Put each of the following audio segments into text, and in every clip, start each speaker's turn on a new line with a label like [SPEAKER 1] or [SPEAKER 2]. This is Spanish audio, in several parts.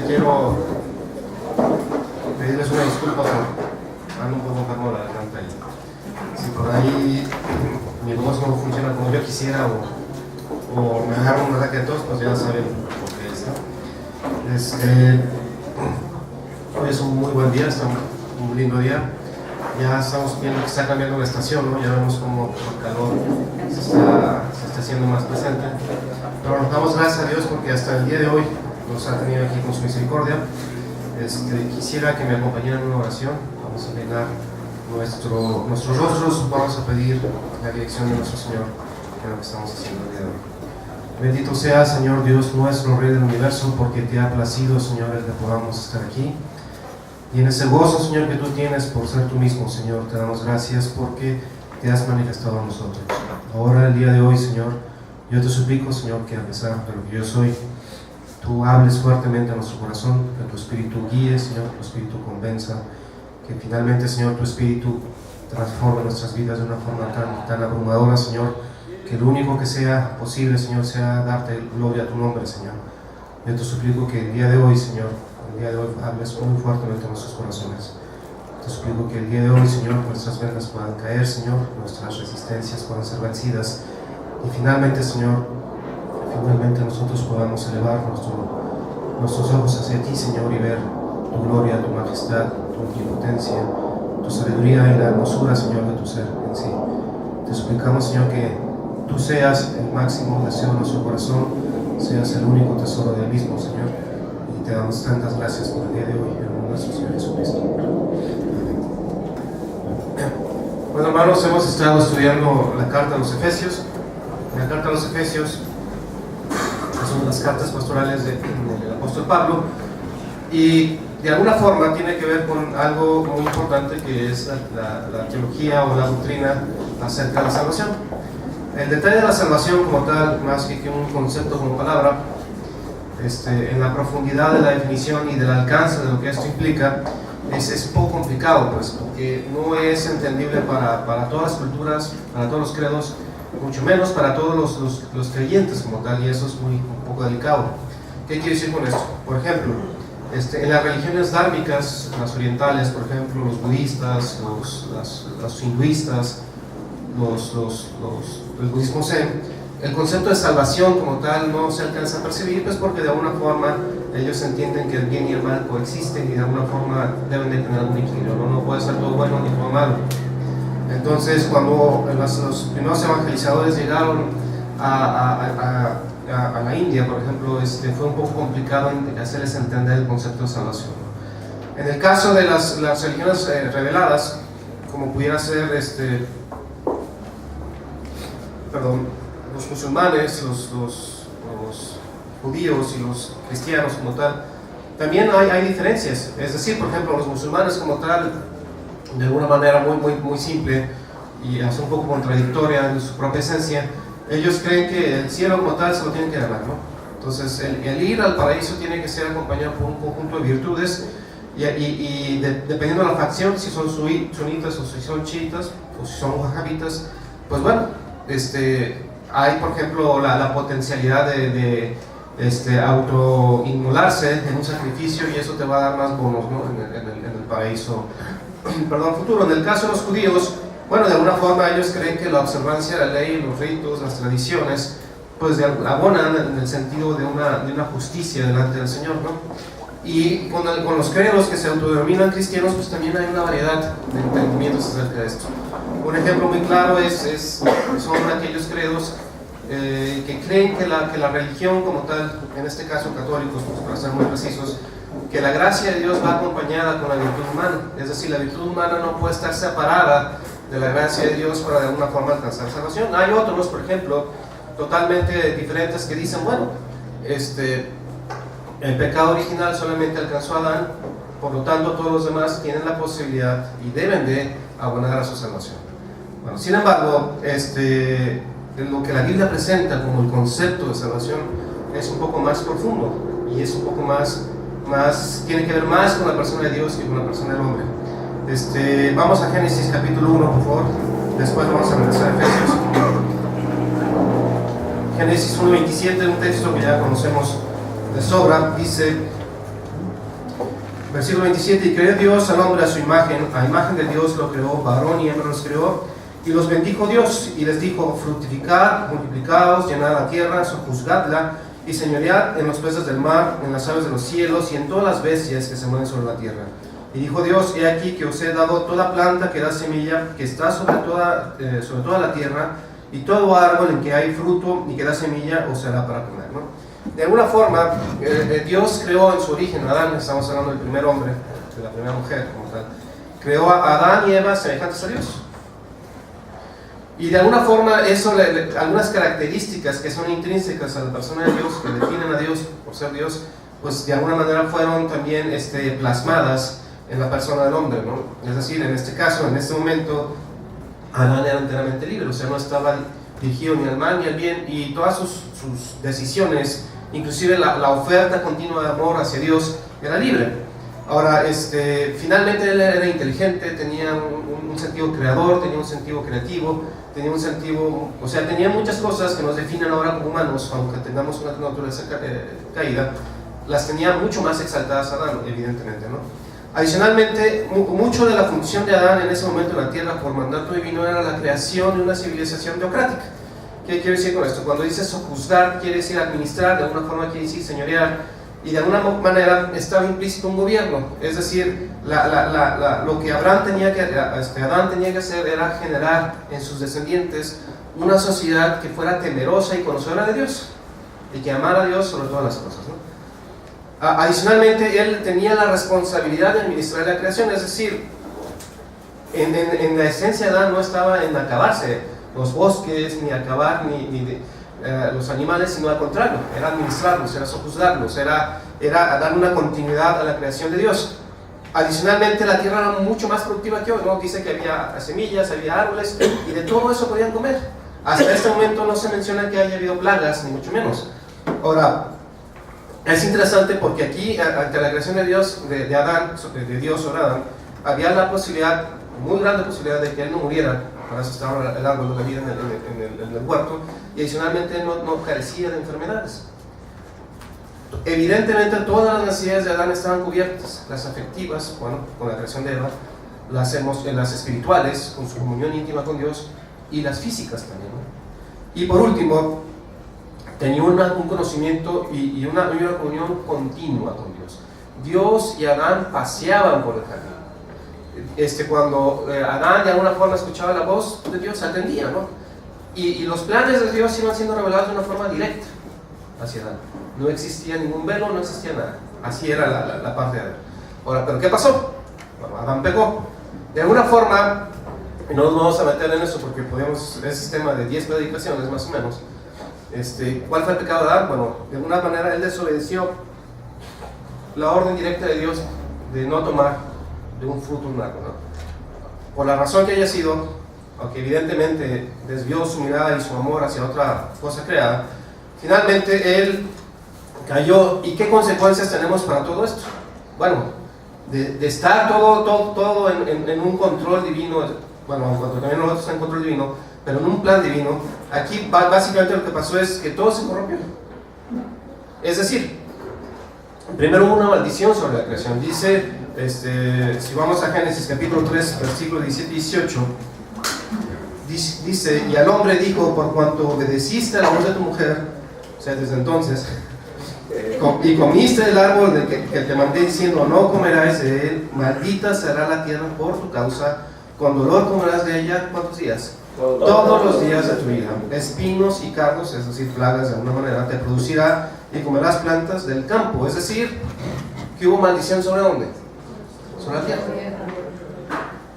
[SPEAKER 1] quiero pedirles una disculpa por ando un poco enfermo de la garganta y si por ahí mi voz no funciona como yo quisiera o me agarro un ataque de tos, pues ya saben por qué está. Hoy es un muy buen día, está un lindo día. Ya estamos viendo que está cambiando la estación, ¿no? Ya vemos como el calor se está haciendo más presente. Pero nos damos gracias a Dios porque hasta el día de hoy nos ha tenido aquí con su misericordia. Quisiera que me acompañaran en una oración. Vamos a llenar nuestros rostros, vamos a pedir la dirección de nuestro Señor en lo que estamos haciendo el día de hoy. Bendito sea, Señor Dios nuestro, Rey del universo, porque te ha placido, Señor, el que podamos estar aquí. Y en ese gozo, Señor, que tú tienes por ser tú mismo, Señor, te damos gracias porque te has manifestado a nosotros. Ahora, el día de hoy, Señor, yo te suplico, Señor, que a pesar de lo que yo soy, tú hables fuertemente a nuestro corazón, que tu Espíritu guíe, Señor, que tu Espíritu convenza, que finalmente, Señor, tu Espíritu transforme nuestras vidas de una forma tan abrumadora, Señor, que lo único que sea posible, Señor, sea darte gloria a tu nombre, Señor. Yo te suplico que el día de hoy, Señor, hables muy fuertemente a nuestros corazones. Te suplico que el día de hoy, Señor, nuestras vendas puedan caer, Señor, nuestras resistencias puedan ser vencidas y finalmente, Señor, nosotros podamos elevar nuestros ojos hacia ti, Señor, y ver tu gloria, tu majestad, tu omnipotencia, tu sabiduría y la hermosura, Señor, de tu ser en sí. Te suplicamos, Señor, que tú seas el máximo deseo de nuestro corazón, seas el único tesoro del mismo, Señor. Te damos tantas gracias por el día de hoy, en el nombre de nuestro Señor Jesucristo. Bueno, hermanos, hemos estado estudiando la carta a los Efesios. La carta a los Efesios son las cartas pastorales del apóstol Pablo y de alguna forma tiene que ver con algo muy importante que es la teología o la doctrina acerca de la salvación. El detalle de la salvación como tal, más que un concepto como palabra, en la profundidad de la definición y del alcance de lo que esto implica, es un poco complicado, pues, porque no es entendible para todas las culturas, para todos los credos, mucho menos para todos los creyentes como tal, y eso es un poco delicado. ¿Qué quiero decir con esto? Por ejemplo, en las religiones dármicas, las orientales, por ejemplo, los budistas, los hinduistas, el budismo zen, el concepto de salvación como tal no se alcanza a percibir, pues porque de alguna forma ellos entienden que el bien y el mal coexisten y de alguna forma deben de tener algún equilibrio, no puede ser todo bueno ni todo malo. Entonces, cuando los primeros evangelizadores llegaron a la India, por ejemplo, fue un poco complicado hacerles entender el concepto de salvación. En el caso de las religiones reveladas, como pudiera ser los musulmanes, los judíos y los cristianos como tal, también hay diferencias. Es decir, por ejemplo, los musulmanes como tal, de alguna manera muy simple y hasta un poco contradictoria en su propia esencia, ellos creen que el cielo como tal se lo tienen que ganar, ¿no? Entonces, el ir al paraíso tiene que ser acompañado por un conjunto de virtudes y dependiendo de la facción, si son sunitas o si son chiitas o si son wahhabitas, pues bueno, hay, por ejemplo, la potencialidad de autoinmolarse en un sacrificio y eso te va a dar más bonos, ¿no? en el paraíso futuro. En el caso de los judíos, bueno, de alguna forma ellos creen que la observancia de la ley, los ritos, las tradiciones, pues abonan en el sentido de una justicia delante del Señor, ¿no? Y con los credos que se autodenominan cristianos, pues también hay una variedad de entendimientos acerca de esto. Un ejemplo muy claro son aquellos credos que creen que la religión como tal, en este caso católicos, pues para ser muy precisos, que la gracia de Dios va acompañada con la virtud humana. Es decir, la virtud humana no puede estar separada de la gracia de Dios para de alguna forma alcanzar salvación. Hay otros, por ejemplo, totalmente diferentes que dicen, bueno, el pecado original solamente alcanzó a Adán, por lo tanto todos los demás tienen la posibilidad y deben de abonar a su salvación. Bueno, sin embargo, lo que la Biblia presenta como el concepto de salvación es un poco más profundo y es un poco más tiene que ver más con la persona de Dios que con la persona del hombre. Vamos a Génesis capítulo 1, por favor. Después vamos a regresar a Efesios. Génesis 1:27, un texto que ya conocemos de sobra, dice: Versículo 27, y creó Dios al hombre a su imagen, a imagen de Dios lo creó, varón y hembra los creó, y los bendijo Dios, y les dijo, fructificad, multiplicaos, llenad la tierra, sojuzgadla, y señoread en los peces del mar, en las aves de los cielos, y en todas las bestias que se mueven sobre la tierra. Y dijo Dios, he aquí que os he dado toda planta que da semilla, que está sobre toda la tierra, y todo árbol en que hay fruto y que da semilla os será para comer, ¿no? De alguna forma, Dios creó en su origen a Adán, estamos hablando del primer hombre, de la primera mujer, como tal. Creó a Adán y Eva semejantes a Dios. Y de alguna forma, algunas características que son intrínsecas a la persona de Dios, que definen a Dios por ser Dios, pues de alguna manera fueron también plasmadas en la persona del hombre, ¿no? Es decir, en este caso, en este momento, Adán era enteramente libre, o sea, no estaba dirigido ni al mal ni al bien, y todas sus decisiones, inclusive la oferta continua de amor hacia Dios, era libre. Ahora, finalmente él era inteligente, tenía un sentido creador, tenía un sentido creativo, tenía un sentido, o sea, tenía muchas cosas que nos definen ahora como humanos, aunque tengamos una naturaleza caída, las tenía mucho más exaltadas Adán, evidentemente, ¿no? Adicionalmente, mucho de la función de Adán en ese momento en la tierra por mandato divino era la creación de una civilización teocrática. ¿Qué quiere decir con esto? Cuando dice sojuzgar, quiere decir administrar, de alguna forma quiere decir señorear, y de alguna manera estaba implícito un gobierno. Es decir, lo que Adán tenía que hacer era generar en sus descendientes una sociedad que fuera temerosa y conocedora de Dios, y que amara a Dios sobre todas las cosas, ¿no? Adicionalmente, él tenía la responsabilidad de administrar la creación, es decir, en la esencia de Adán no estaba en acabarse los bosques, ni acabar los animales, sino al contrario, era administrarlos, era sojuzgarlos, era dar una continuidad a la creación de Dios. Adicionalmente, la tierra era mucho más productiva que hoy, ¿no? Dice que había semillas, había árboles, y de todo eso podían comer. Hasta este momento no se menciona que haya habido plagas, ni mucho menos. Ahora, es interesante porque aquí, ante la creación de Dios, de Adán, de Dios sobre Adán, había la posibilidad, muy grande posibilidad, de que él no muriera. Para eso estaba el árbol de la vida en el huerto, y adicionalmente no carecía de enfermedades. Evidentemente, todas las necesidades de Adán estaban cubiertas: las afectivas, bueno, con la creación de Eva, las espirituales, con su comunión íntima con Dios, y las físicas también, ¿no? Y por último, tenía un conocimiento y una comunión continua con Dios. Dios y Adán paseaban por el jardín. Cuando Adán de alguna forma escuchaba la voz de Dios, atendía, ¿no? Y los planes de Dios iban siendo revelados de una forma directa hacia Adán. No existía ningún velo, no existía nada. Así era la parte de Adán. Ahora, ¿pero qué pasó? Bueno, Adán pecó. De alguna forma, no nos vamos a meter en eso porque es un sistema de 10 predicaciones más o menos. ¿Cuál fue el pecado de Adán? Bueno, de alguna manera él desobedeció la orden directa de Dios de no tomar de un fruto de un árbol, ¿no? Por la razón que haya sido, aunque evidentemente desvió su mirada y su amor hacia otra cosa creada, finalmente él cayó. ¿Y qué consecuencias tenemos para todo esto? Bueno, de estar todo en un control divino, bueno, cuando también nosotros estamos en control divino, pero en un plan divino, aquí básicamente lo que pasó es que todo se corrompió. Es decir, primero hubo una maldición sobre la creación. Dice, si vamos a Génesis capítulo 3, versículos 17 y 18, dice, y al hombre dijo, por cuanto obedeciste a la voz de tu mujer, o sea, desde entonces, y comiste del árbol del que te mandé diciendo, no comerás de él, maldita será la tierra por tu causa, con dolor comerás de ella, ¿cuántos días? Todos los días de tu vida. Espinos y cardos, es decir, plagas de alguna manera, te producirá, y comerás plantas del campo. Es decir, que hubo maldición sobre ¿dónde? Sobre la tierra.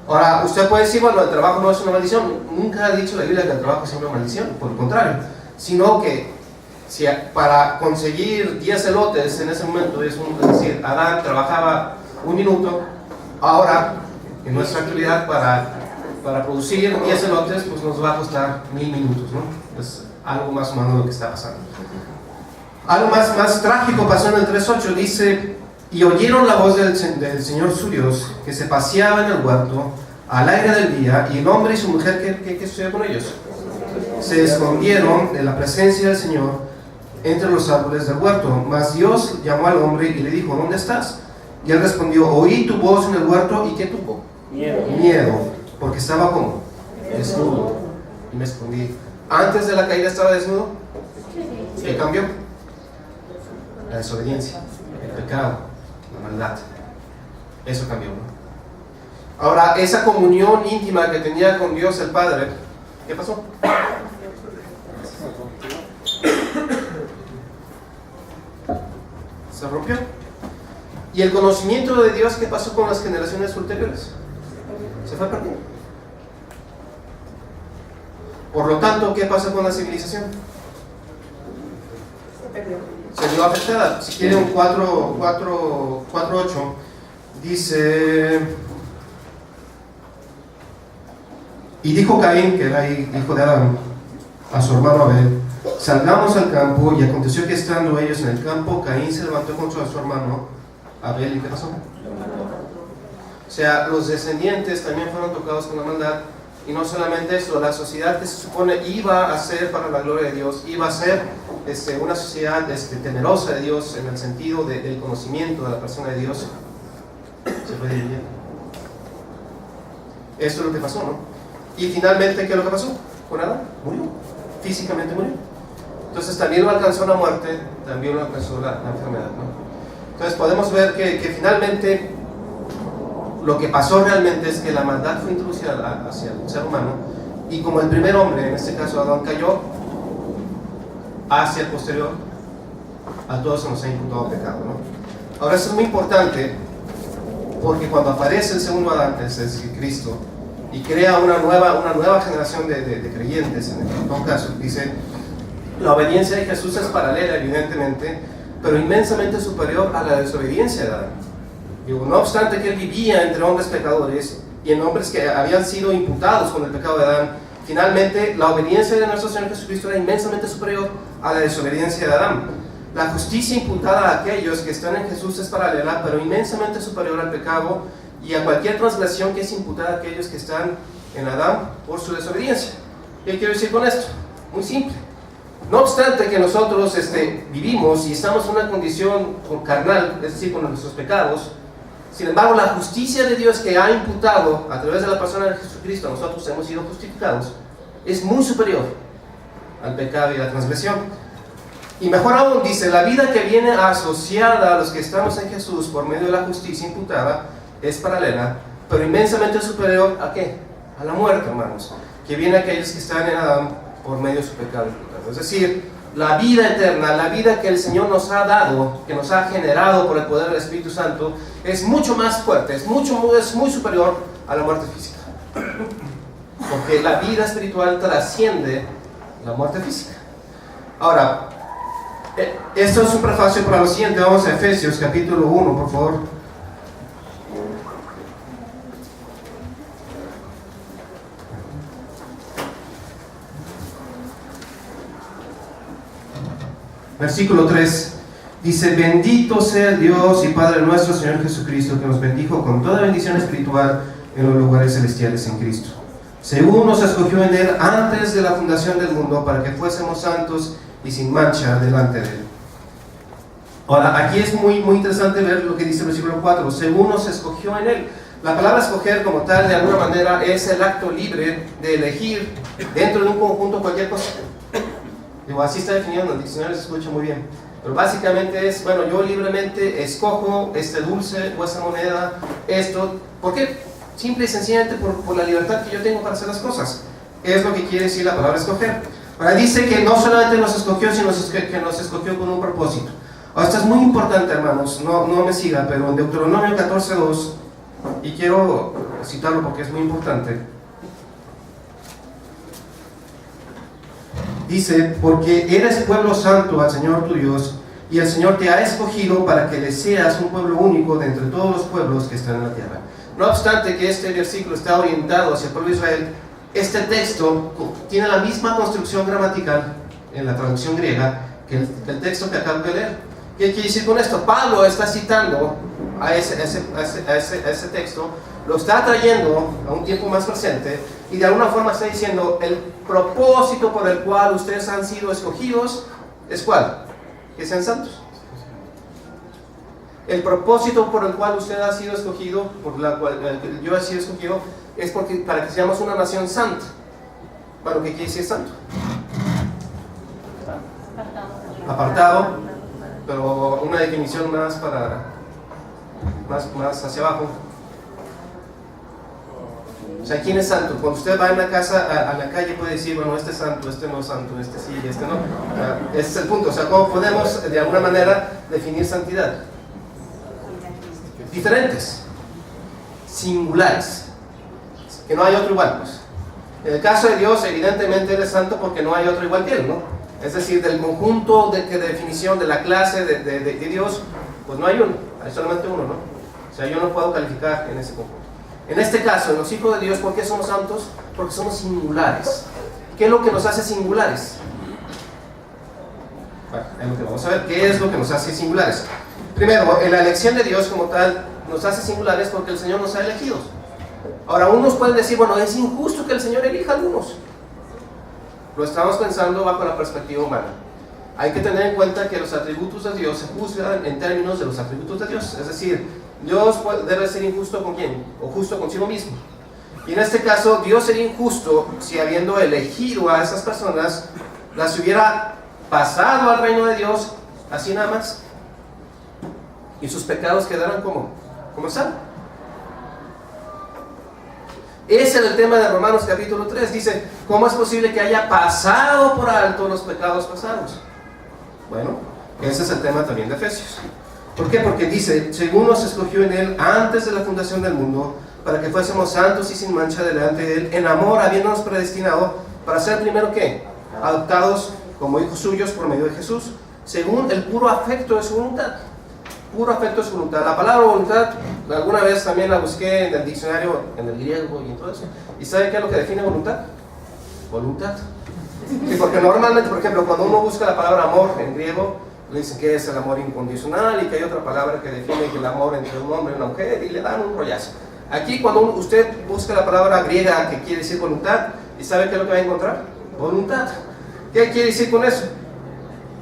[SPEAKER 1] Ahora, usted puede decir, bueno, el trabajo no es una maldición. Nunca ha dicho la Biblia que el trabajo es una maldición, por el contrario, sino que si para conseguir 10 elotes en ese momento, es decir, Adán trabajaba 1 minuto, ahora en nuestra actividad para producir 10 elotes, pues nos va a costar 1000 minutos, ¿no? Es algo más o menos lo que está pasando. Algo más trágico pasó en el 3.8, dice, y oyeron la voz del Señor su Dios, que se paseaba en el huerto, al aire del día, y el hombre y su mujer, ¿qué sucedió con ellos? Se escondieron de la presencia del Señor entre los árboles del huerto. Mas Dios llamó al hombre y le dijo, ¿dónde estás? Y él respondió, oí tu voz en el huerto, ¿y qué tuvo? Miedo, porque estaba como desnudo. Y me escondí. Antes de la caída estaba desnudo. ¿Qué cambió? La desobediencia, el pecado, la maldad. Eso cambió, ¿no? Ahora, esa comunión íntima que tenía con Dios el Padre, ¿qué pasó? Se rompió. ¿Y el conocimiento de Dios qué pasó con las generaciones ulteriores? Se fue perdiendo. Por lo tanto, ¿qué pasa con la civilización? Se vio afectada. Si quieren 4.8 dice: y dijo Caín, que era hijo de Adán, a su hermano Abel, salgamos al campo. Y aconteció que estando ellos en el campo, Caín se levantó contra su hermano Abel. ¿Y qué pasó? O sea, los descendientes también fueron tocados con la maldad. Y no solamente eso, la sociedad que se supone iba a ser para la gloria de Dios, iba a ser una sociedad temerosa de Dios en el sentido del conocimiento de la persona de Dios, se fue dividiendo. Esto es lo que pasó, ¿no? Y finalmente, ¿qué es lo que pasó? Con Adán, murió, físicamente murió. Entonces también lo alcanzó la muerte, también lo alcanzó la enfermedad, ¿no? Entonces podemos ver que finalmente lo que pasó realmente es que la maldad fue introducida hacia el ser humano, y como el primer hombre, en este caso Adán, cayó, hacia el posterior a todos se nos ha imputado pecado, ¿no? Ahora, eso es muy importante, porque cuando aparece el segundo Adán, es decir, Cristo, y crea una nueva generación de creyentes, en todo caso, dice, la obediencia de Jesús es paralela, evidentemente, pero inmensamente superior a la desobediencia de Adán. Digo, no obstante que él vivía entre hombres pecadores y en hombres que habían sido imputados con el pecado de Adán, finalmente la obediencia de nuestro Señor Jesucristo era inmensamente superior a la desobediencia de Adán. La justicia imputada a aquellos que están en Jesús es paralela, pero inmensamente superior al pecado y a cualquier transgresión que es imputada a aquellos que están en Adán por su desobediencia. ¿Qué quiero decir con esto? Muy simple. No obstante que nosotros vivimos y estamos en una condición carnal, es decir, con nuestros pecados, sin embargo, la justicia de Dios que ha imputado a través de la persona de Jesucristo, nosotros hemos sido justificados, es muy superior al pecado y a la transgresión. Y mejor aún, dice, la vida que viene asociada a los que estamos en Jesús por medio de la justicia imputada es paralela, pero inmensamente superior ¿a qué? A la muerte, hermanos, que viene a aquellos que están en Adán por medio de su pecado imputado. Es decir, la vida eterna, la vida que el Señor nos ha dado, que nos ha generado por el poder del Espíritu Santo, es mucho más fuerte, es muy superior a la muerte física. Porque la vida espiritual trasciende la muerte física. Ahora, esto es un prefacio para lo siguiente. Vamos a Efesios capítulo 1, por favor. Versículo 3 dice: bendito sea el Dios y Padre nuestro Señor Jesucristo, que nos bendijo con toda bendición espiritual en los lugares celestiales en Cristo, según nos escogió en Él antes de la fundación del mundo, para que fuésemos santos y sin mancha delante de Él. Ahora, aquí es muy interesante ver lo que dice el versículo 4, según nos escogió en Él. La palabra escoger como tal, de alguna manera, es el acto libre de elegir dentro de un conjunto cualquier cosa. Digo, así está definido en el diccionario, se escucha muy bien. Pero básicamente es, bueno, yo libremente escojo este dulce o esta moneda, esto. ¿Por qué? Simple y sencillamente por la libertad que yo tengo para hacer las cosas. Es lo que quiere decir la palabra escoger. Ahora dice que no solamente nos escogió, sino que nos escogió con un propósito. Ahora, esto es muy importante, hermanos, no me sigan, pero en Deuteronomio 14:2, y quiero citarlo porque es muy importante. Dice: porque eres pueblo santo al Señor tu Dios, y el Señor te ha escogido para que le seas un pueblo único de entre todos los pueblos que están en la tierra. No obstante que este versículo está orientado hacia el pueblo de Israel, este texto tiene la misma construcción gramatical en la traducción griega que el texto que acabo de leer. ¿Qué quiere decir con esto? Pablo está citando a ese texto, lo está trayendo a un tiempo más presente, y de alguna forma está diciendo: el propósito por el cual ustedes han sido escogidos es ¿cuál? Que sean santos. El propósito por el cual usted ha sido escogido, por la cual yo he sido escogido, es para que seamos una nación santa. Bueno, ¿qué quiere decir santo? Apartado, pero una definición más hacia abajo. O sea, ¿quién es santo? Cuando usted va a una casa, a la calle, puede decir, bueno, este es santo, este no es santo, este sí, este no. Ese es el punto. O sea, ¿cómo podemos de alguna manera definir santidad? Diferentes, singulares, que no hay otro igual, pues. En el caso de Dios, evidentemente Él es santo porque no hay otro igual que Él, ¿no? Es decir, del conjunto de definición de la clase de Dios, pues no hay uno, hay solamente uno, ¿no? O sea, yo no puedo calificar en ese conjunto. En este caso, en los hijos de Dios, ¿por qué somos santos? Porque somos singulares. ¿Qué es lo que nos hace singulares? Bueno, es lo que vamos a ver. ¿Qué es lo que nos hace singulares? Primero, en la elección de Dios como tal, nos hace singulares porque el Señor nos ha elegido. Ahora, unos pueden decir, bueno, es injusto que el Señor elija a algunos. Lo estamos pensando bajo la perspectiva humana. Hay que tener en cuenta que los atributos de Dios se juzgan en términos de los atributos de Dios. Es decir, Dios debe ser injusto con quién, o justo consigo mismo. Y en este caso, Dios sería injusto si habiendo elegido a esas personas, las hubiera pasado al reino de Dios, así nada más, y sus pecados quedaran como están. Ese es el tema de Romanos capítulo 3. Dice, ¿cómo es posible que haya pasado por alto los pecados pasados? Bueno, ese es el tema también de Efesios. ¿Por qué? Porque dice, según nos escogió en Él antes de la fundación del mundo, para que fuésemos santos y sin mancha delante de Él, en amor habiéndonos predestinado para ser primero ¿qué? Adoptados como hijos suyos por medio de Jesús, según el puro afecto de su voluntad. Puro afecto de su voluntad. La palabra voluntad, alguna vez también la busqué en el diccionario, en el griego y en todo eso. ¿Y sabe qué es lo que define voluntad? Voluntad. Sí, porque normalmente, por ejemplo, cuando uno busca la palabra amor en griego, le dicen que es el amor incondicional y que hay otra palabra que define el amor entre un hombre y una mujer y le dan un rollazo. Aquí cuando usted busca la palabra griega que quiere decir voluntad, ¿y sabe qué es lo que va a encontrar? Voluntad. ¿Qué quiere decir con eso?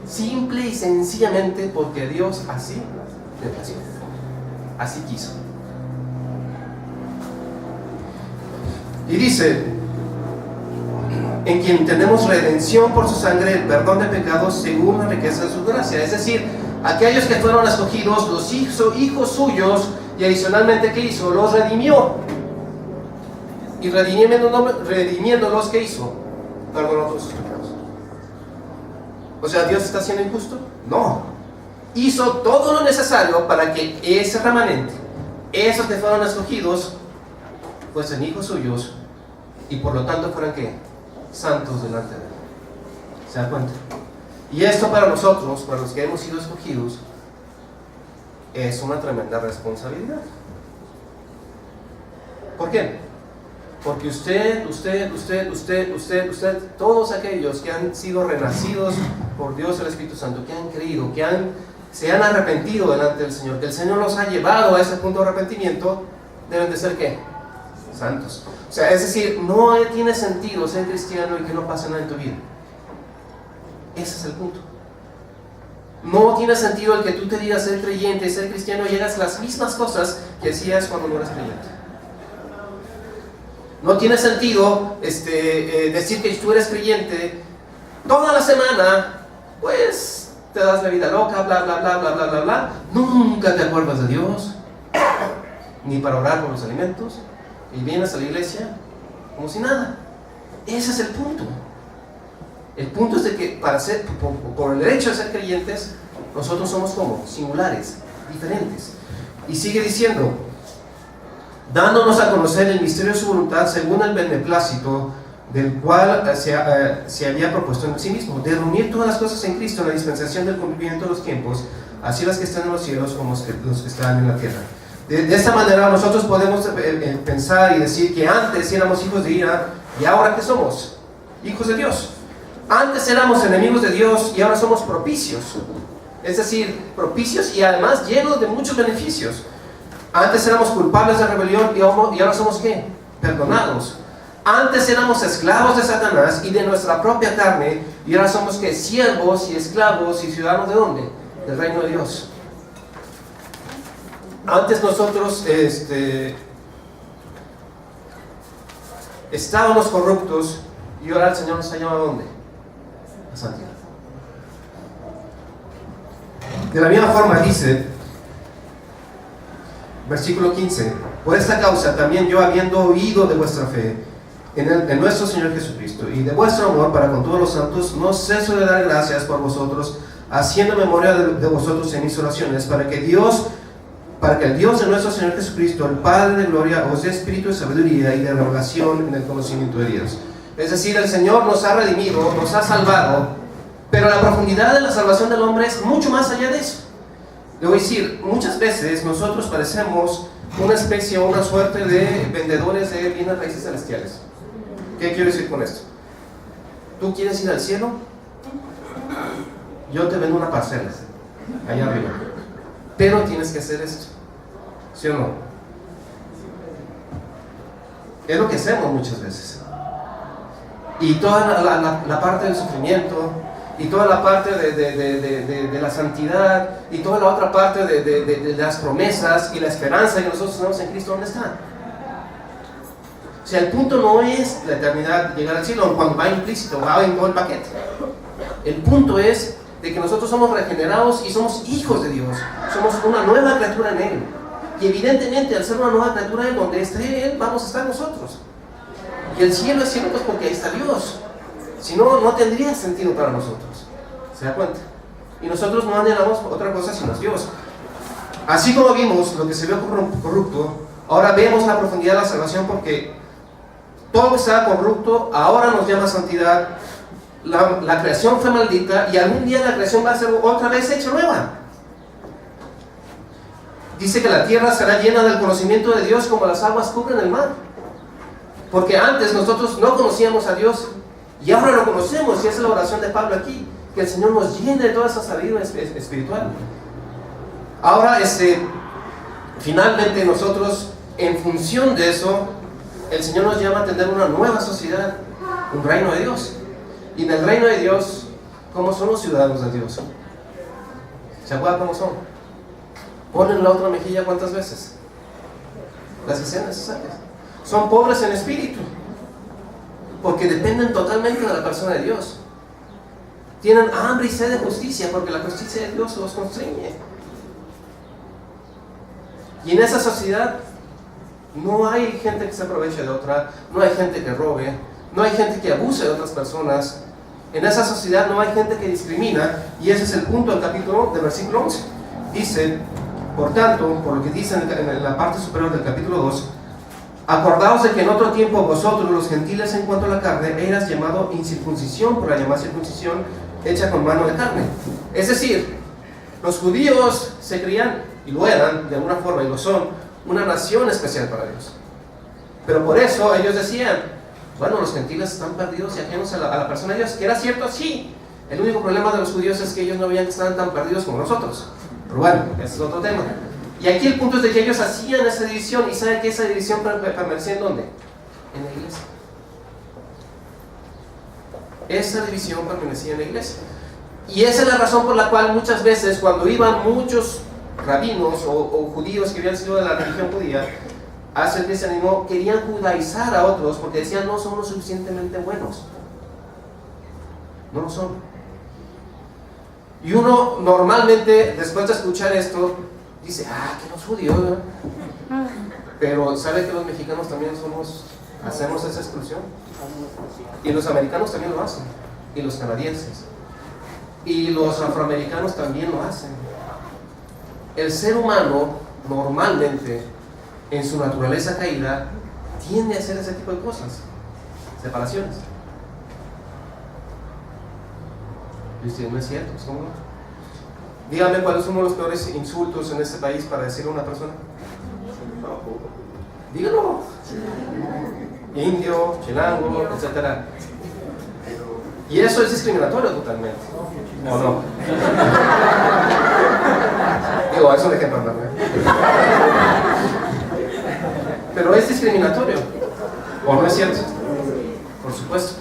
[SPEAKER 1] Simple y sencillamente porque Dios así le plació, así quiso. Y dice, en quien tenemos redención por su sangre, el perdón de pecados según la riqueza de su gracia. Es decir, aquellos que fueron escogidos, los hizo hijos suyos, y adicionalmente, ¿qué hizo? Los redimió. Y redimiéndolos, ¿qué hizo? Perdonó todos sus pecados. O sea, ¿Dios está siendo injusto? No. Hizo todo lo necesario para que ese remanente, esos que fueron escogidos, fuesen hijos suyos, y por lo tanto fueran ¿qué? Santos delante de Él. ¿Se da cuenta? Y esto para nosotros, para los que hemos sido escogidos, es una tremenda responsabilidad. ¿Por qué? Porque usted, todos aquellos que han sido renacidos por Dios el Espíritu Santo, que han creído, que se han arrepentido delante del Señor, que el Señor los ha llevado a ese punto de arrepentimiento, deben de ser ¿qué? Santos. O sea, es decir, no tiene sentido ser cristiano y que no pase nada en tu vida. Ese es el punto. No tiene sentido el que tú te digas ser creyente, ser cristiano y hagas las mismas cosas que hacías cuando no eras creyente. No tiene sentido decir que tú eres creyente toda la semana, pues te das la vida loca, bla, bla, bla, bla, bla, bla, bla. Nunca te acuerdas de Dios, ni para orar por los alimentos, y vienes a la iglesia como si nada. Ese es el punto. El punto es de que por el hecho de ser creyentes, nosotros somos como singulares, diferentes. Y sigue diciendo, dándonos a conocer el misterio de su voluntad según el beneplácito del cual se había propuesto en sí mismo, de reunir todas las cosas en Cristo en la dispensación del cumplimiento de los tiempos, así las que están en los cielos como los que están en la tierra. De esta manera nosotros podemos pensar y decir que antes éramos hijos de ira y ahora ¿qué somos? Hijos de Dios. Antes éramos enemigos de Dios y ahora somos propicios. Es decir, propicios y además llenos de muchos beneficios. Antes éramos culpables de rebelión y ahora somos ¿qué? Perdonados. Antes éramos esclavos de Satanás y de nuestra propia carne y ahora somos ¿qué? Siervos y esclavos y ciudadanos ¿de dónde? Del reino de Dios. Antes nosotros estábamos corruptos y ahora el Señor nos ha llamado ¿a dónde? A santidad. De la misma forma dice, versículo 15: por esta causa también yo, habiendo oído de vuestra fe en nuestro Señor Jesucristo y de vuestro amor para con todos los santos, no ceso de dar gracias por vosotros, haciendo memoria de vosotros en mis oraciones, para que el Dios de nuestro Señor Jesucristo, el Padre de gloria, os dé espíritu de sabiduría y de revelación en el conocimiento de Dios. Es decir, el Señor nos ha redimido, nos ha salvado, pero la profundidad de la salvación del hombre es mucho más allá de eso. Le voy a decir, muchas veces nosotros parecemos una especie o una suerte de vendedores de bienes raíces celestiales. ¿Qué quiero decir con esto? ¿Tú quieres ir al cielo? Yo te vendo una parcela allá arriba, pero tienes que hacer esto, ¿sí o no? Es lo que hacemos muchas veces. Y toda la parte del sufrimiento, y toda la parte de la santidad, y toda la otra parte de las promesas y la esperanza que nosotros tenemos en Cristo, ¿dónde está? O sea, el punto no es la eternidad, llegar al cielo, cuando va implícito, va en todo el paquete. El punto es de que nosotros somos regenerados y somos hijos de Dios, somos una nueva criatura en Él. Y evidentemente, al ser una nueva criatura en donde esté Él, vamos a estar nosotros. Y el cielo es cielo pues porque ahí está Dios. Si no, no tendría sentido para nosotros. ¿Se da cuenta? Y nosotros no anhelamos otra cosa sino Dios. Así como vimos lo que se vio corrupto, ahora vemos la profundidad de la salvación, porque todo lo que estaba corrupto ahora nos llama santidad. La creación fue maldita y algún día la creación va a ser otra vez hecha nueva. Dice que la tierra será llena del conocimiento de Dios como las aguas cubren el mar. Porque antes nosotros no conocíamos a Dios y ahora lo conocemos, y esa es la oración de Pablo aquí, que el Señor nos llene de toda esa sabiduría espiritual. Ahora, finalmente nosotros, en función de eso, el Señor nos llama a tener una nueva sociedad, un reino de Dios. Y en el reino de Dios, ¿cómo son los ciudadanos de Dios? ¿Se acuerdan cómo son? Ponen la otra mejilla ¿cuántas veces? Las que sean necesarias. Son pobres en espíritu, porque dependen totalmente de la persona de Dios. Tienen hambre y sed de justicia, porque la justicia de Dios los constriñe. Y en esa sociedad no hay gente que se aproveche de otra, no hay gente que robe, no hay gente que abuse de otras personas. En esa sociedad no hay gente que discrimina, y ese es el punto del capítulo, del versículo 11. Dice, por tanto, por lo que dice en la parte superior del capítulo 2, acordaos de que en otro tiempo vosotros, los gentiles, en cuanto a la carne, eras llamado incircuncisión por la llamada circuncisión hecha con mano de carne. Es decir, los judíos se creían, y lo eran de alguna forma, y lo son, una nación especial para Dios. Pero por eso ellos decían, bueno, los gentiles están perdidos y ajenos a la persona de Dios. ¿Que era cierto? Sí. El único problema de los judíos es que ellos no veían que estaban tan perdidos como nosotros. Pero bueno, ese es otro tema. Y aquí el punto es de que ellos hacían esa división, y ¿saben que esa división permanecía en dónde? En la iglesia. Esa división permanecía en la iglesia. Y esa es la razón por la cual muchas veces cuando iban muchos rabinos o judíos que habían sido de la religión judía hacia el cristianismo, querían judaizar a otros porque decían no son lo suficientemente buenos. No lo son. Y uno normalmente, después de escuchar esto, dice, que los judíos, ¿verdad? Pero ¿sabe que los mexicanos también hacemos esa exclusión? Y los americanos también lo hacen, y los canadienses, y los afroamericanos también lo hacen. El ser humano normalmente, en su naturaleza caída, tiende a hacer ese tipo de cosas, separaciones. Y usted, no es cierto, ¿cómo no? Dígame cuáles son los peores insultos en este país para decirle a una persona. Dígalo. Indio, chilango, etc. Y eso es discriminatorio totalmente, ¿o no? Digo, es un ejemplo, ¿no? Pero es discriminatorio, ¿o no es cierto? Por supuesto.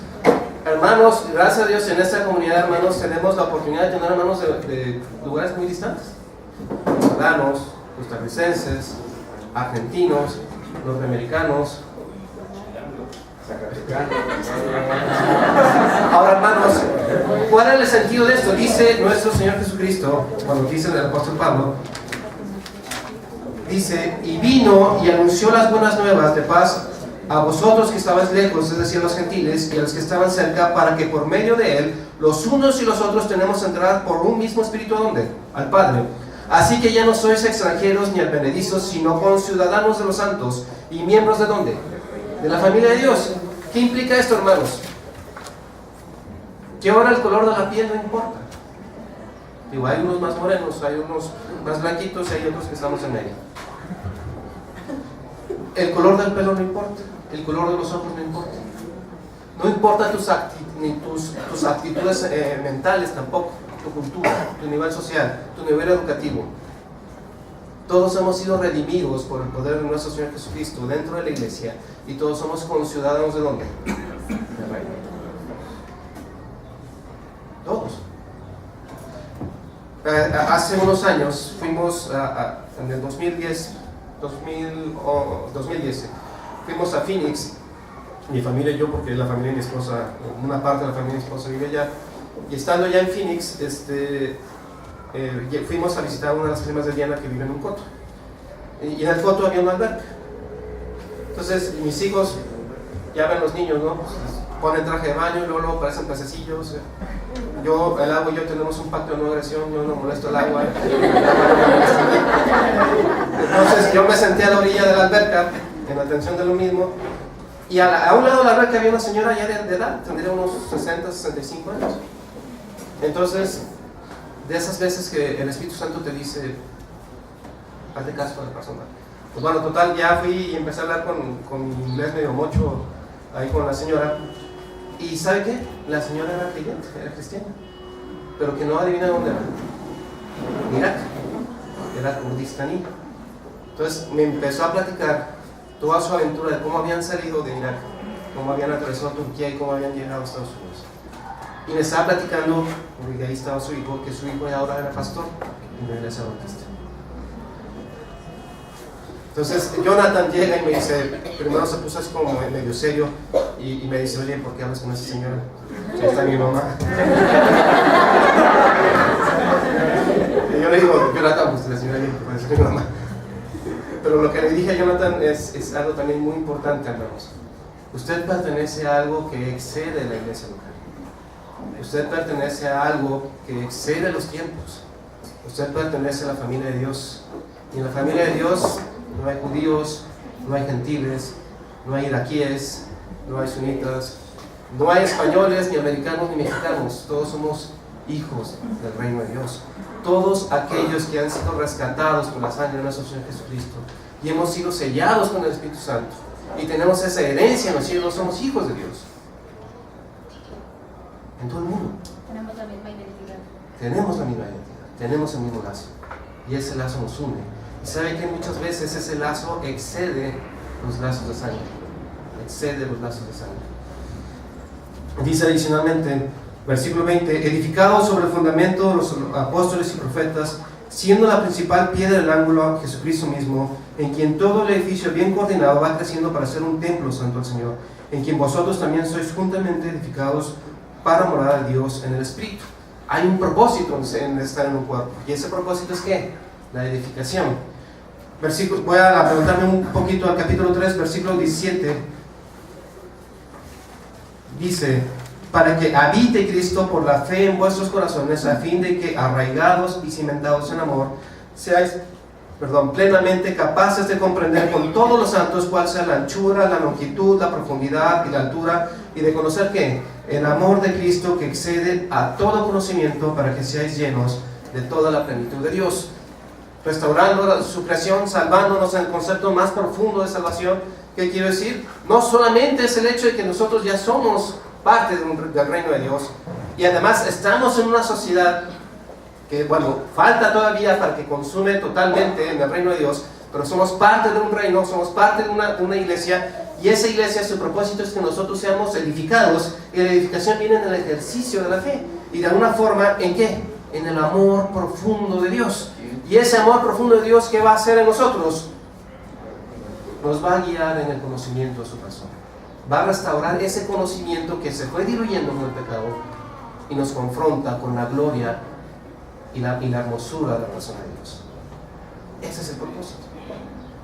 [SPEAKER 1] Hermanos, gracias a Dios en esta comunidad, hermanos, tenemos la oportunidad de tener hermanos de lugares muy distantes, ciudadanos, costarricenses, argentinos, norteamericanos. Ahora, hermanos, ¿cuál es el sentido de esto? Dice nuestro Señor Jesucristo, cuando dice el apóstol Pablo, dice, y vino y anunció las buenas nuevas de paz a vosotros que estabais lejos, es decir, a los gentiles, y a los que estaban cerca, para que por medio de él, los unos y los otros tenemos entrada por un mismo espíritu, ¿a dónde? Al Padre. Así que ya no sois extranjeros ni advenedizos, sino conciudadanos de los santos, y miembros ¿de dónde? De la familia de Dios. ¿Qué implica esto, hermanos? Que ahora el color de la piel no importa. Digo, hay unos más morenos, hay unos más blanquitos, y hay otros que estamos en medio. El color del pelo no importa, el color de los ojos no importa. No importa tus actitudes mentales tampoco, tu cultura, tu nivel social, tu nivel educativo. Todos hemos sido redimidos por el poder de nuestro Señor Jesucristo dentro de la iglesia, y todos somos conciudadanos ¿de dónde? Del reino. Todos. Hace unos años fuimos en el 2010, fuimos a Phoenix, mi familia y yo, porque la familia de mi esposa, una parte de la familia de mi esposa vive allá, y estando allá en Phoenix, fuimos a visitar a una de las primas de Diana que vive en un coto, y en el coto había una alberca. Entonces mis hijos, ya ven los niños, ¿no? Ponen traje de baño y luego parecen pececillos. El agua y yo tenemos un pacto de no agresión, yo no molesto el agua. Entonces yo me senté a la orilla de la alberca, en atención de lo mismo, y a un lado de la alberca había una señora ya de edad, tendría unos 60, 65 años. Entonces, de esas veces que el Espíritu Santo te dice, hazle caso a la persona. Pues bueno, total, ya fui y empecé a hablar con mi inglés medio mocho ahí con la señora. Y ¿sabe qué? La señora era creyente, era cristiana, pero que no adivina dónde era. Irak, era kurdistaní. Entonces me empezó a platicar toda su aventura de cómo habían salido de Irak, cómo habían atravesado Turquía y cómo habían llegado a Estados Unidos. Y me estaba platicando, porque ahí estaba su hijo, que su hijo ahora era pastor en la iglesia bautista. Entonces Jonathan llega y me dice, primero se puso así como medio serio y me dice, oye, ¿por qué hablas con esa señora? Ahí está mi mamá. Y yo le digo, Jonathan, pues la señora puede ser mi mamá. Pero lo que le dije a Jonathan es algo también muy importante, hermanos. Usted pertenece a algo que excede la iglesia local. Usted pertenece a algo que excede los tiempos. Usted pertenece a la familia de Dios. Y en la familia de Dios no hay judíos, no hay gentiles, no hay iraquíes, no hay sunitas, no hay españoles, ni americanos, ni mexicanos. Todos somos hijos del reino de Dios. Todos aquellos que han sido rescatados por la sangre de nuestro Señor Jesucristo y hemos sido sellados con el Espíritu Santo y tenemos esa herencia en los cielos, somos hijos de Dios. En todo el mundo.
[SPEAKER 2] Tenemos la misma identidad.
[SPEAKER 1] Tenemos la misma identidad, tenemos el mismo lazo y ese lazo nos une. Y sabe que muchas veces ese lazo excede los lazos de sangre, excede los lazos de sangre. Dice adicionalmente, versículo 20, edificados sobre el fundamento de los apóstoles y profetas, siendo la principal piedra del ángulo Jesucristo mismo, en quien todo el edificio bien coordinado va creciendo para ser un templo santo al Señor, en quien vosotros también sois juntamente edificados para morar a Dios en el Espíritu. Hay un propósito en estar en un cuerpo, y ese propósito es ¿qué? La edificación. Voy a preguntarme un poquito al capítulo 3, versículo 17. Dice, para que habite Cristo por la fe en vuestros corazones, a fin de que, arraigados y cimentados en amor, seáis plenamente capaces de comprender con todos los santos cuál sea la anchura, la longitud, la profundidad y la altura, y de conocer que el amor de Cristo que excede a todo conocimiento, para que seáis llenos de toda la plenitud de Dios. Restaurando su creación, salvándonos en el concepto más profundo de salvación. ¿Qué quiero decir? No solamente es el hecho de que nosotros ya somos parte del reino de Dios, y además estamos en una sociedad que, bueno, falta todavía para que consume totalmente en el reino de Dios, pero somos parte de un reino, somos parte de una iglesia, y esa iglesia, su propósito es que nosotros seamos edificados, y la edificación viene en el ejercicio de la fe, y de alguna forma, ¿en qué? En el amor profundo de Dios. Y ese amor profundo de Dios, ¿qué va a hacer en nosotros? Nos va a guiar en el conocimiento de su persona. Va a restaurar ese conocimiento que se fue diluyendo con el pecado y nos confronta con la gloria y la hermosura de la persona de Dios. Ese es el propósito.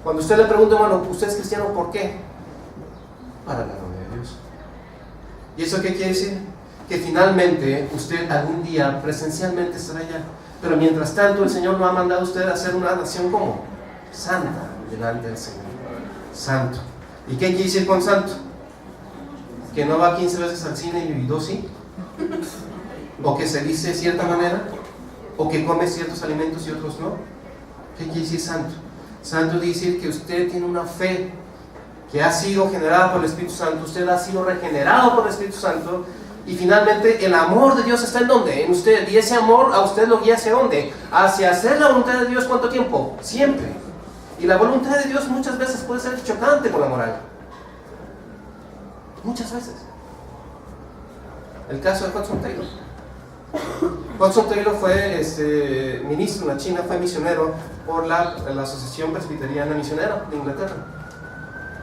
[SPEAKER 1] Cuando usted le pregunta, bueno, ¿usted es cristiano por qué? Para la gloria de Dios. ¿Y eso qué quiere decir? Que finalmente usted algún día presencialmente estará allá. Pero mientras tanto el Señor lo ha mandado a usted a ser una nación como santa delante del Señor. Santo. ¿Y qué quiere decir con santo? ¿Que no va 15 veces al cine y 2 sí? ¿O que se dice de cierta manera? ¿O que come ciertos alimentos y otros no? ¿Qué quiere decir santo? Santo quiere decir que usted tiene una fe que ha sido generada por el Espíritu Santo, usted ha sido regenerado por el Espíritu Santo, y finalmente el amor de Dios está en ¿dónde? En usted, y ese amor a usted lo guía hacia ¿dónde? Hacia hacer la voluntad de Dios. ¿Cuánto tiempo? Siempre. Y la voluntad de Dios muchas veces puede ser chocante con la moral. Muchas veces. El caso de Hudson Taylor. Hudson Taylor fue ministro en la China, fue misionero por la Asociación Presbiteriana Misionera de Inglaterra.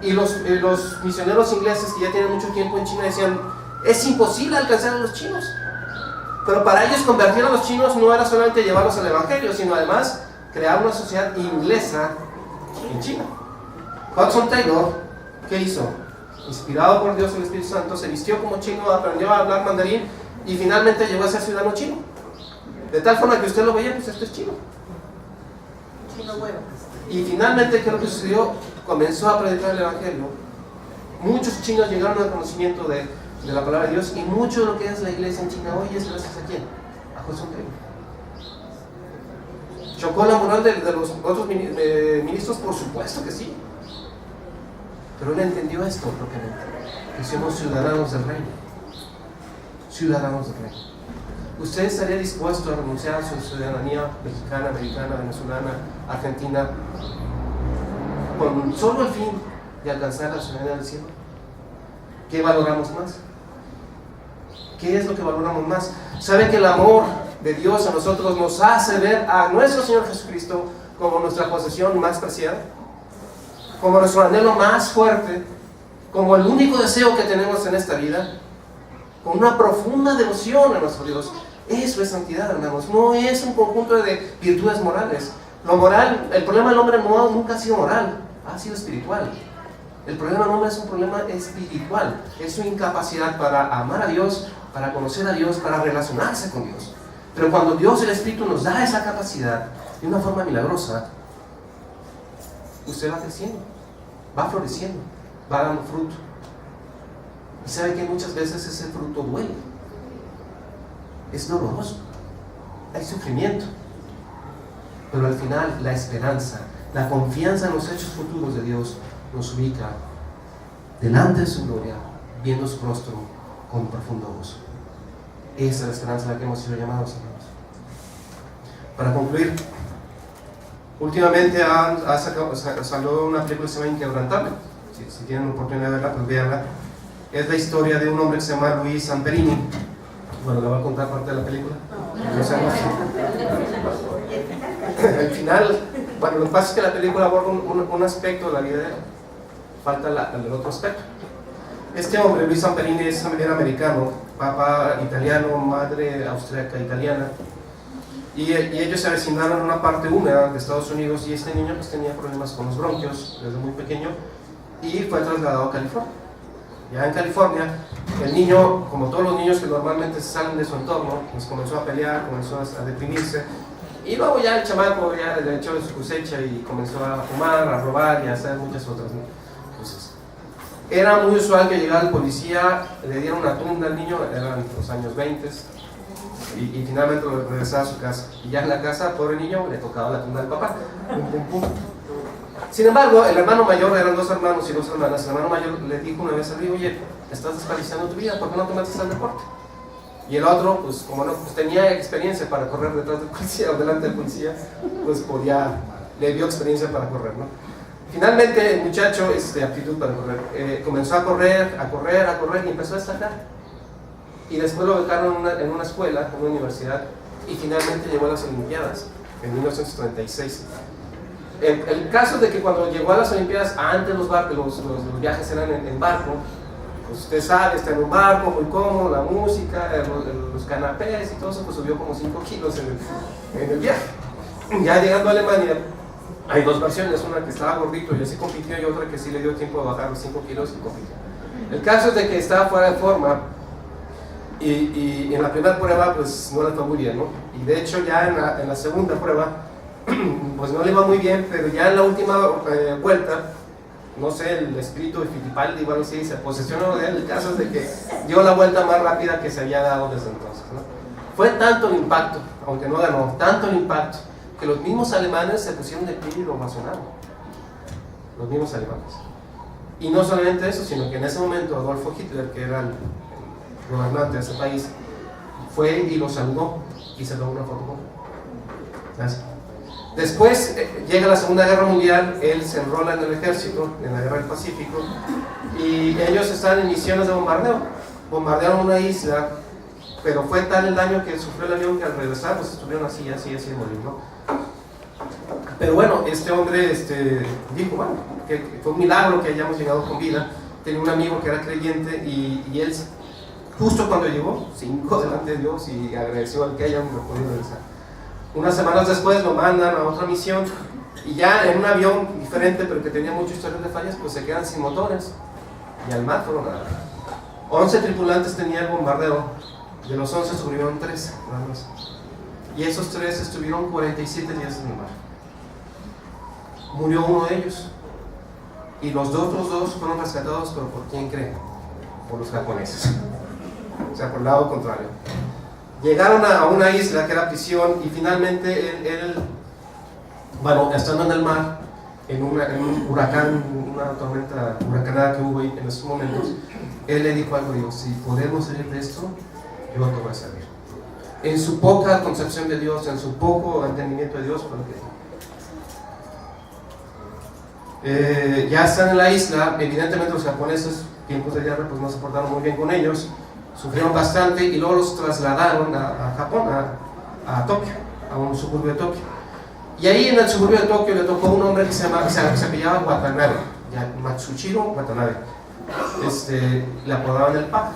[SPEAKER 1] Y los misioneros ingleses que ya tienen mucho tiempo en China decían, es imposible alcanzar a los chinos. Pero para ellos convertir a los chinos no era solamente llevarlos al evangelio, sino además crear una sociedad inglesa en China. Hudson Taylor, ¿qué hizo? Inspirado por Dios y el Espíritu Santo, se vistió como chino, aprendió a hablar mandarín y finalmente llegó a ser ciudadano chino. De tal forma que usted lo veía, pues esto es chino.
[SPEAKER 2] Chino bueno.
[SPEAKER 1] Y finalmente, ¿qué es lo que sucedió? Comenzó a predicar el evangelio. Muchos chinos llegaron al conocimiento de la palabra de Dios, y mucho de lo que es la iglesia en China hoy es gracias a ¿quién? A Hudson Taylor. ¿Chocó la moral de los otros ministros? Por supuesto que sí. Pero él entendió esto propiamente, que somos ciudadanos del reino. Ciudadanos del reino. ¿Usted estaría dispuesto a renunciar a su ciudadanía mexicana, americana, venezolana, argentina, con solo el fin de alcanzar la ciudadanía del cielo? ¿Qué valoramos más? ¿Qué es lo que valoramos más? ¿Sabe que el amor de Dios a nosotros nos hace ver a nuestro Señor Jesucristo como nuestra posesión más preciada? Como nuestro anhelo más fuerte, como el único deseo que tenemos en esta vida, con una profunda devoción a nuestro Dios. Eso es santidad, hermanos. No es un conjunto de virtudes morales. Lo moral, el problema del hombre nunca ha sido moral, ha sido espiritual. El problema del hombre es un problema espiritual, es su incapacidad para amar a Dios, para conocer a Dios, para relacionarse con Dios. Pero cuando Dios, el Espíritu, nos da esa capacidad de una forma milagrosa, usted va creciendo, va floreciendo, va dando fruto. Y sabe que muchas veces ese fruto duele, es doloroso, hay sufrimiento, pero al final la esperanza, la confianza en los hechos futuros de Dios nos ubica delante de su gloria, viendo su rostro con profundo gozo. Esa es la esperanza a la que hemos sido llamados, hermanos. Para concluir, últimamente salió una película que se llama Inquebrantable. Si tienen la oportunidad de verla, pues véanla. Es la historia de un hombre que se llama Luis Zamperini. Bueno, le voy a contar parte de la película. El final, bueno, lo que pasa es que la película aborda un aspecto de la vida de él. Falta el otro aspecto. Este hombre, Luis Zamperini, es americano, papá italiano, madre austriaca italiana. Y ellos se avecinaron en una parte húmeda de Estados Unidos, y este niño pues tenía problemas con los bronquios desde muy pequeño y fue trasladado a California. Ya en California, el niño, como todos los niños que normalmente salen de su entorno, pues comenzó a pelear, comenzó a deprimirse, y luego ya el chamaco ya le echó de su cosecha y comenzó a fumar, a robar y a hacer muchas otras cosas. Era muy usual que llegara el policía, le diera una tunda al niño, eran los años 20, y finalmente lo regresaba a su casa. Y ya en la casa, pobre niño, le tocaba la tunda al papá. Pum, pum, pum. Sin embargo, el hermano mayor, eran 2 hermanos y 2 hermanas, el hermano mayor le dijo una vez al hijo: oye, estás desperdiciando tu vida, ¿por qué no te metes al deporte? Y el otro, pues como no, pues tenía experiencia para correr detrás del policía o delante del policía, pues le dio experiencia para correr, ¿no? Finalmente el muchacho, aptitud para correr, comenzó a correr y empezó a destacar. Y después lo becaron en una escuela, en una universidad, y finalmente llegó a las Olimpiadas. en 1936. El caso de que cuando llegó a las Olimpiadas, antes los viajes eran en barco, pues usted sabe, está en un barco muy cómodo, la música, los canapés y todo eso, pues subió como 5 kilos en el viaje. Ya llegando a Alemania, hay dos versiones, una que estaba gordito y así compitió, y otra que sí le dio tiempo de bajar los 5 kilos y compitió. El caso es de que estaba fuera de forma y en la primera prueba pues no le fue muy bien, ¿no? Y de hecho ya en la segunda prueba pues no le iba muy bien, pero ya en la última vuelta, no sé, el espíritu de Fittipaldi, bueno, sí, se posesionó de él. El caso es de que dio la vuelta más rápida que se había dado desde entonces, ¿no? Fue tanto el impacto, aunque no ganó, tanto el impacto, que los mismos alemanes se pusieron de pie y lo ovacionaron. Los mismos alemanes. Y no solamente eso, sino que en ese momento Adolfo Hitler, que era el gobernante de ese país, fue y lo saludó y se tomó una foto con él. Gracias. Después llega la Segunda Guerra Mundial, él se enrola en el ejército, en la Guerra del Pacífico, y ellos están en misiones de bombardeo. Bombardearon una isla, pero fue tal el daño que sufrió el avión que al regresar pues estuvieron así de morir, ¿no? Pero bueno, este hombre dijo, bueno, que fue un milagro que hayamos llegado con vida. Tenía un amigo que era creyente y él, justo cuando llegó, se hincó delante de Dios y agradeció al que hayan podido regresar. Unas semanas después lo mandan a otra misión y ya en un avión diferente, pero que tenía muchos historias de fallas, pues se quedan sin motores y al mar fueron a dar. 11 tripulantes tenía el bombardeo, de los 11 sobrevivieron 3, nada más. Y esos 3 estuvieron 47 días en el mar. Murió uno de ellos y los otros 2 fueron rescatados, pero ¿por quién creen? Por los japoneses, o sea, por el lado contrario. Llegaron a una isla que era prisión y finalmente él bueno, estando en el mar, en un huracán, una tormenta huracanada que hubo en esos momentos, él le dijo algo, dijo, si podemos salir de esto, yo te voy a servir. En su poca concepción de Dios, en su poco entendimiento de Dios, fue lo que dijo. Ya están en la isla, evidentemente los japoneses, tiempos de guerra, pues no se portaron muy bien con ellos, sufrieron bastante y luego los trasladaron a Japón, a Tokio, a un suburbio de Tokio. Y ahí en el suburbio de Tokio le tocó un hombre que se apellidaba Watanabe, Matsushiro Watanabe. Le apodaban el Papa,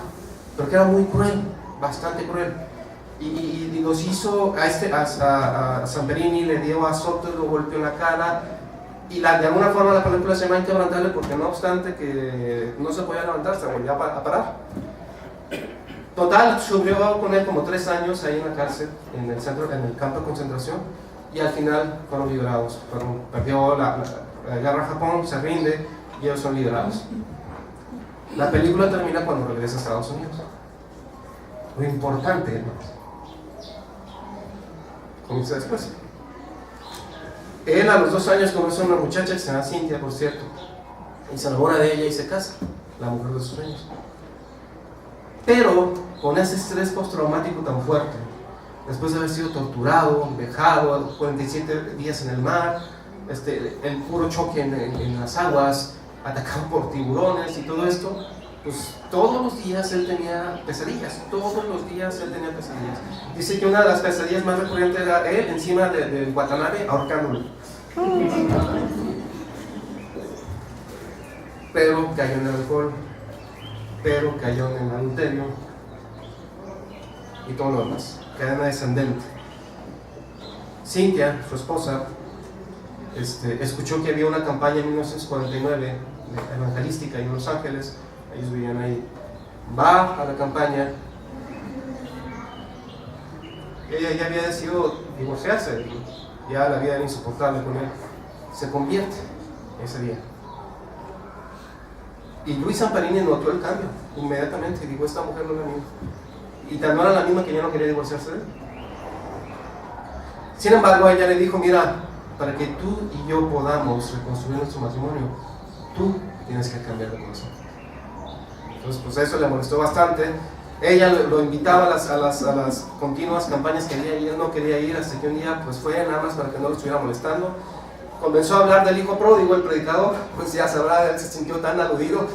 [SPEAKER 1] pero que era muy cruel, bastante cruel. Y los hizo a Samperini, le dio azotes, lo golpeó en la cara. Y de alguna forma la película se llama Inquebrantable porque no obstante que no se podía levantar, se volvió a parar. Total, sufrió con él como 3 años ahí en la cárcel, en el campo de concentración, y al final fueron liberados. Perdió la guerra a Japón, se rinde y ellos son liberados. La película termina cuando regresa a Estados Unidos. Lo importante, hermanos, comienza después. Él a los 2 años conoce a una muchacha que se llama Cynthia, por cierto, y se enamora de ella y se casa, la mujer de sus sueños. Pero con ese estrés postraumático tan fuerte, después de haber sido torturado, vejado, 47 días en el mar, el puro choque en las aguas, atacado por tiburones y todo esto, pues todos los días él tenía pesadillas, Dice que una de las pesadillas más recurrentes era él encima del Watanabe ahorcándolo. Pero cayó en el alcohol, pero cayó en el adulterio y todo lo demás, cadena descendente. Cynthia, su esposa, escuchó que había una campaña en 1949 evangelística en Los Ángeles, ellos vivían ahí, va a la campaña. Ella ya había decidido divorciarse, ya la vida era insoportable con él, se convierte ese día. Y Luis Zamparini notó el cambio inmediatamente y dijo, esta mujer no es la misma. Y tan no era la misma que ya no quería divorciarse de él. Sin embargo, ella le dijo, mira, para que tú y yo podamos reconstruir nuestro matrimonio, tú tienes que cambiar de corazón. Entonces, pues eso le molestó bastante. Ella lo invitaba a las continuas campañas que quería ir, él no quería ir, hasta que un día pues fue nada más para que no lo estuviera molestando. Comenzó a hablar del hijo pródigo, el predicador, pues ya sabrá, él se sintió tan aludido,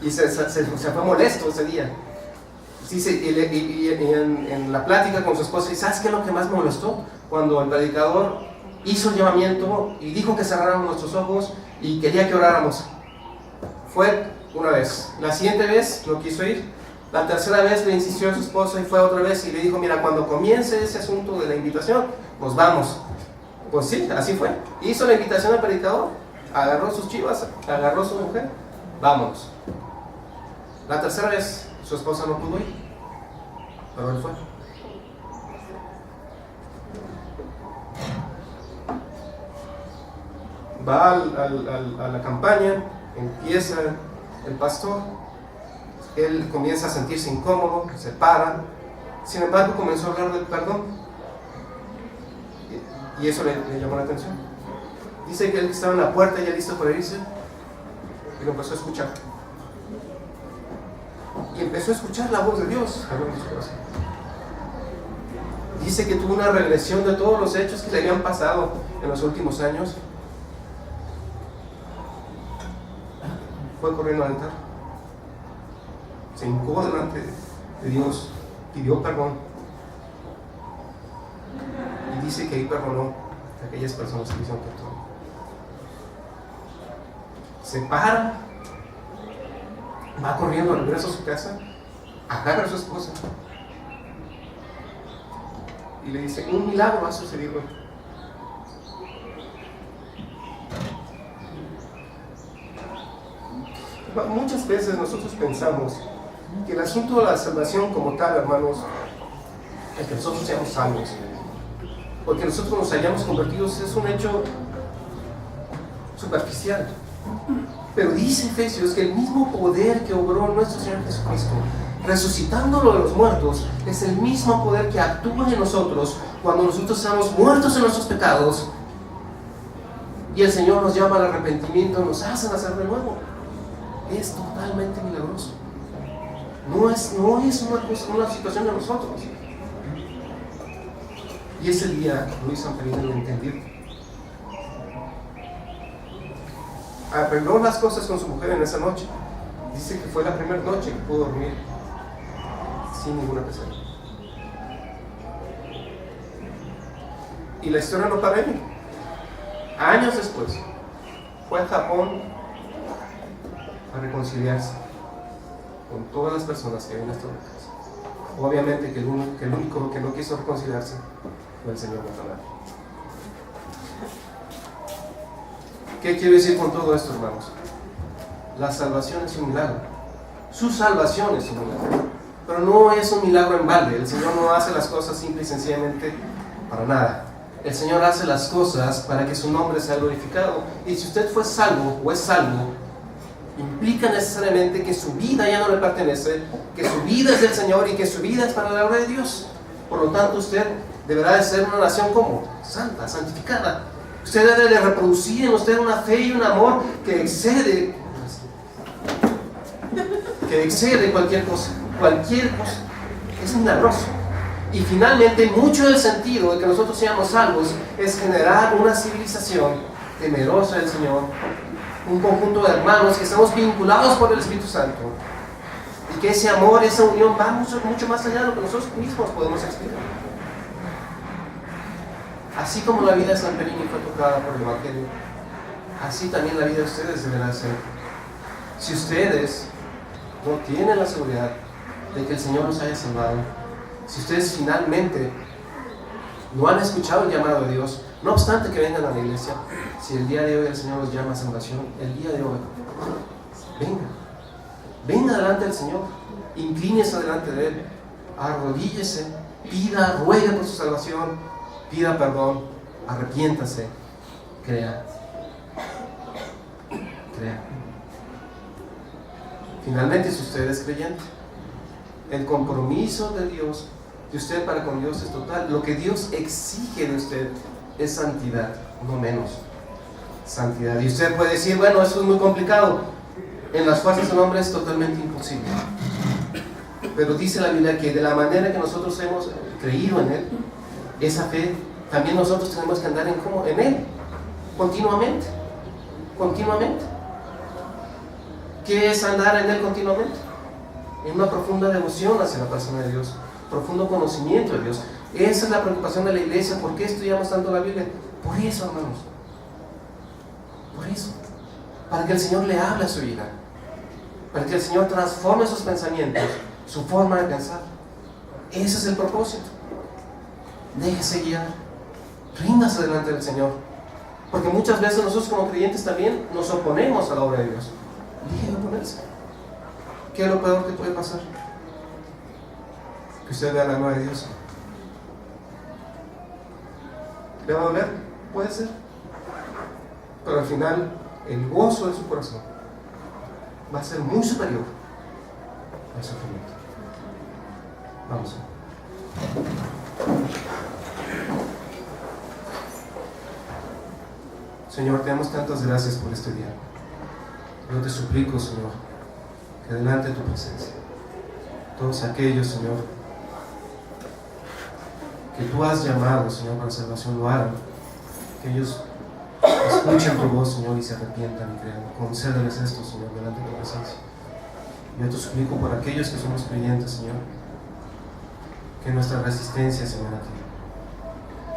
[SPEAKER 1] y se fue molesto ese día. Sí, y en la plática con su esposa, ¿y sabes qué es lo que más me molestó? cuando el predicador hizo el llamamiento y dijo que cerráramos nuestros ojos y quería que oráramos. Fue una vez. La siguiente vez no quiso ir. La tercera vez le insistió a su esposa y fue otra vez y le dijo, mira, cuando comience ese asunto de la invitación, nos vamos. Pues sí, así fue. Hizo la invitación al predicador, agarró sus chivas, agarró su mujer, vámonos. La tercera vez su esposa no pudo ir, pero él fue. Va a la campaña, empieza el pastor, él comienza a sentirse incómodo, se para, sin embargo comenzó a hablar del perdón y eso le llamó la atención. Dice que él estaba en la puerta ya listo para irse y lo empezó a escuchar y empezó a escuchar la voz de Dios hablando en su corazón. Dice que tuvo una regresión de todos los hechos que le habían pasado en los últimos años. Fue corriendo al altar, se hincó delante de Dios, pidió perdón y dice que ahí perdonó a aquellas personas que hicieron pecado. Se para, va corriendo al regreso a su casa, agarra a su esposa y le dice, un milagro ha sucedido. Muchas veces nosotros pensamos que el asunto de la salvación como tal, hermanos, el que nosotros seamos salvos, porque nosotros nos hayamos convertidos, es un hecho superficial. Pero dice Efesios que el mismo poder que obró nuestro Señor Jesucristo, resucitándolo de los muertos, es el mismo poder que actúa en nosotros cuando nosotros estamos muertos en nuestros pecados y el Señor nos llama al arrepentimiento, nos hace nacer de nuevo. Es totalmente milagroso. No es una situación de nosotros. Y ese día Luis Samperino lo entendió. Arregló las cosas con su mujer en esa noche. Dice que fue la primera noche que pudo dormir sin ninguna pesadilla. Y la historia no para ahí. Años después fue a Japón a reconciliarse con todas las personas que habían estado en casa. Obviamente que el único que no quiso reconciliarse fue el Señor Montanari. ¿Qué quiero decir con todo esto, hermanos? La salvación es un milagro. Su salvación es un milagro. Pero no es un milagro en balde. El Señor no hace las cosas simple y sencillamente para nada. El Señor hace las cosas para que su nombre sea glorificado. Y si usted fue salvo o es salvo, implica necesariamente que su vida ya no le pertenece, que su vida es del Señor y que su vida es para la gloria de Dios. Por lo tanto, usted deberá de ser una nación como santa, santificada. Usted debe de reproducir en usted una fe y un amor que excede cualquier cosa. Cualquier cosa. Es milagroso. Y finalmente, mucho del sentido de que nosotros seamos salvos es generar una civilización temerosa del Señor, un conjunto de hermanos que estamos vinculados por el Espíritu Santo y que ese amor, esa unión va mucho más allá de lo que nosotros mismos podemos explicar. Así como la vida de San Perini fue tocada por el Evangelio, así también la vida de ustedes deberá ser. Si ustedes no tienen la seguridad de que el Señor los haya salvado, si ustedes finalmente no han escuchado el llamado de Dios, no obstante que vengan a la iglesia, si el día de hoy el Señor los llama a salvación, el día de hoy, venga delante del Señor, inclínese delante de Él, arrodíllese, pida, ruegue por su salvación, pida perdón, arrepiéntase, crea. Finalmente, si usted es creyente, el compromiso de Dios, de usted para con Dios es total. Lo que Dios exige de usted es santidad, no menos. Santidad. Y usted puede decir, bueno, eso es muy complicado. En las fuerzas del hombre es totalmente imposible. Pero dice la Biblia que de la manera que nosotros hemos creído en Él, esa fe, también nosotros tenemos que andar en Él, continuamente. ¿Qué es andar en Él continuamente? En una profunda devoción hacia la persona de Dios, profundo conocimiento de Dios, Esa es la preocupación de la iglesia. ¿Por qué estudiamos tanto la Biblia? Por eso, hermanos. Por eso. Para que el Señor le hable a su vida. Para que el Señor transforme sus pensamientos, su forma de pensar. Ese es el propósito. Déjese guiar. Ríndase delante del Señor. Porque muchas veces nosotros como creyentes también nos oponemos a la obra de Dios. Deje de oponerse. ¿Qué es lo peor que puede pasar? Que usted vea la mano de Dios. ¿Le va a doler? Puede ser. Pero al final, el gozo de su corazón va a ser muy superior al sufrimiento. Vamos. Señor, te damos tantas gracias por este día. Yo te suplico, Señor, que delante de tu presencia, todos aquellos, Señor, que tú has llamado, Señor, para salvación, lo hagan. Que ellos escuchen tu voz, Señor, y se arrepientan y crean. Concédeles esto, Señor, delante de tu presencia. Yo te suplico por aquellos que somos creyentes, Señor, que nuestra resistencia, Señor, a ti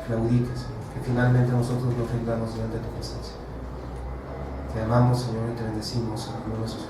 [SPEAKER 1] claudique, Señor, que finalmente nosotros nos rindamos delante de tu presencia. Te amamos, Señor, y te bendecimos en el nombre de Jesús.